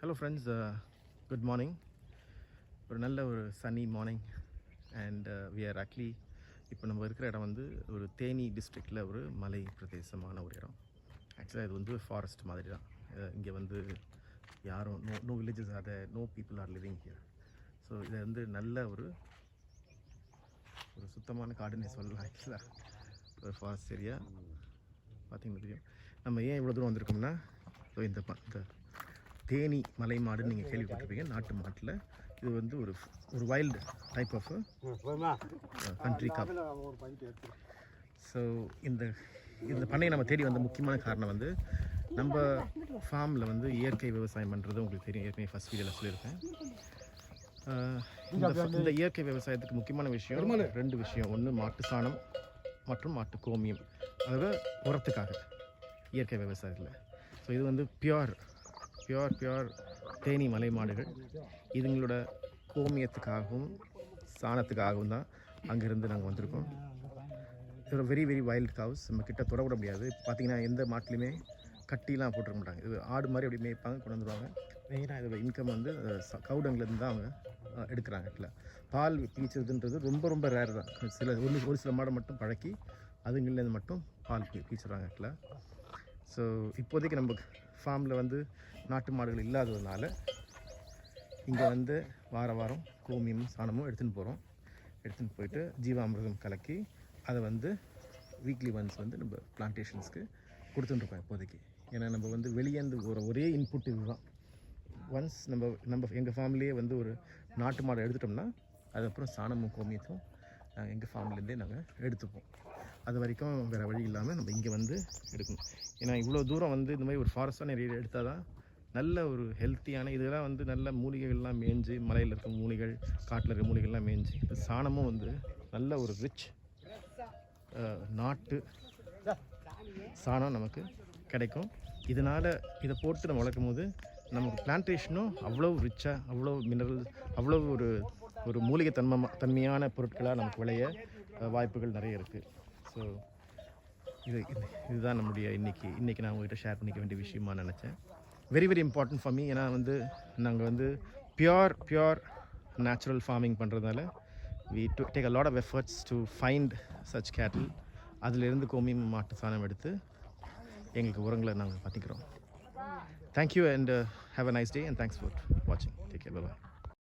Hello friends, good morning. ஒரு நல்ல ஒரு sunny morning and we are actually இப்போ நம்ம இருக்கிற இடம் வந்து ஒரு தேனி டிஸ்ட்ரிக்டில் ஒரு மலை பிரதேசமான ஒரு இடம். ஆக்சுவலாக இது வந்து ஃபாரஸ்ட் மாதிரி தான். இங்கே வந்து யாரும் no villages are there, no people are living here. So இது வந்து நல்ல ஒரு சுத்தமான காடுன்னு சொல்லலாம். ஆக்சுவலாக ஒரு ஃபாரஸ்ட் ஏரியா பார்த்திங்கன்னா தெரியும். நம்ம ஏன் இவ்வளோ தூரம் வந்திருக்கோம்னா, ஸோ இந்த தேனி மலை மாடுன்னு நீங்கள் கேள்விப்பட்டிருப்பீங்க. நாட்டு மாட்டில் இது வந்து ஒரு wild type of country cop. So இந்த பண்ணையை நம்ம தேடி வந்த முக்கியமான காரணம் வந்து நம்ம ஃபார்மில் வந்து இயற்கை விவசாயம் பண்ணுறது உங்களுக்கு தெரியும். ஏற்கனவே ஃபஸ்ட் வீடியோவில் சொல்லியிருக்கேன். இந்த இயற்கை விவசாயத்துக்கு முக்கியமான விஷயம் ரெண்டு விஷயம். ஒன்று மாட்டு சாணம் மற்றும் மாட்டு கோமியம், அதாவது உரத்துக்காக இயற்கை விவசாயத்தில். ஸோ இது வந்து பியோர் தேனி மலை மாடுகள். இதுங்களோட கோமியத்துக்காகவும் சாணத்துக்காகவும் தான் அங்கேருந்து நாங்கள் வந்திருக்கோம். இது வெரி வெரி வைல்டு கவுஸ். நம்ம கிட்ட தொடவிட முடியாது. பார்த்திங்கன்னா எந்த மாட்டிலையுமே கட்டிலாம் போட்டுருக்க மாட்டாங்க. இது ஆடு மாதிரி அப்படி மேய்ப்பாங்க, கொண்டு வந்துடுவாங்க. மெயினாக இதோட இன்கம் வந்து கவுடங்கலேருந்து தான் அவங்க எடுக்கிறாங்க. இல்லை, பால் பீச்சுறதுன்றது ரொம்ப ரொம்ப ரேர் தான். ஒரு சில மாடை மட்டும் பழக்கி அதுங்கலேருந்து மட்டும் பால் பீச்சுறாங்க. இல்லை, ஸோ இப்போதைக்கு நம்ம ஃபார்மில் வந்து நாட்டு மாடுகள் இல்லாததுனால இங்கே வந்து வாரம் கோமியமும் சாணமும் எடுத்துன்னு போயிட்டு ஜீவாமிர்தம் கலக்கி அதை வந்து வீக்லி ஒன்ஸ் வந்து நம்ம பிளான்டேஷன்ஸ்க்கு கொடுத்துட்டுருக்கோம் இப்போதைக்கு. ஏன்னா நம்ம வந்து வெளியேந்து ஒரே இன்புட் இதுதான். ஒன்ஸ் நம்ம எங்கள் ஃபார்ம்லேயே வந்து ஒரு நாட்டு மாடை எடுத்துட்டோம்னா அதுக்கப்புறம் சாணமும் கோமியத்தும் எங்கள் ஃபார்ம்லேருந்தே நாங்கள் எடுத்துப்போம். அது வரைக்கும் வேறு வழி இல்லாமல் நம்ம இங்கே வந்து எடுக்கணும். ஏன்னா இவ்வளோ தூரம் வந்து இந்த மாதிரி ஒரு ஃபாரஸ்டான ஏரியா எடுத்தால் தான் நல்ல ஒரு ஹெல்த்தியான, இதெல்லாம் வந்து நல்ல மூலிகைகள்லாம் மேய்ஞ்சி, மலையில் இருக்க மூலிகள், காட்டில் இருக்க மூலிகைகள்லாம் மேய்ஞ்சி, இந்த சாணமும் வந்து நல்ல ஒரு ரிச் நாட்டு சாணம் நமக்கு கிடைக்கும். இதனால் இதை போட்டு நம்ம வளர்க்கும் போது நமக்கு பிளான்டேஷனும் அவ்வளோ ரிச்சாக, அவ்வளோ மினரல், அவ்வளோ ஒரு மூலிகை தன்மையான பொருட்களாக நமக்கு விளைய வாய்ப்புகள் நிறைய இருக்குது. ஸோ இதுதான் நம்முடைய இன்றைக்கி நான் உங்கள்கிட்ட ஷேர் பண்ணிக்க வேண்டிய விஷயமா நினச்சேன். Very very important for me. ஏன்னா வந்து நாங்கள் வந்து பியோர் நேச்சுரல் ஃபார்மிங் பண்ணுறதுனால we take a lot of efforts to find such cattle. அதிலிருந்து கோமியம் மாட்டு சாணம் எடுத்து எங்களுக்கு உரங்களை நாங்கள் பார்த்திக்கிறோம். Thank you and have a nice day and thanks for watching. Take care. Bye-bye.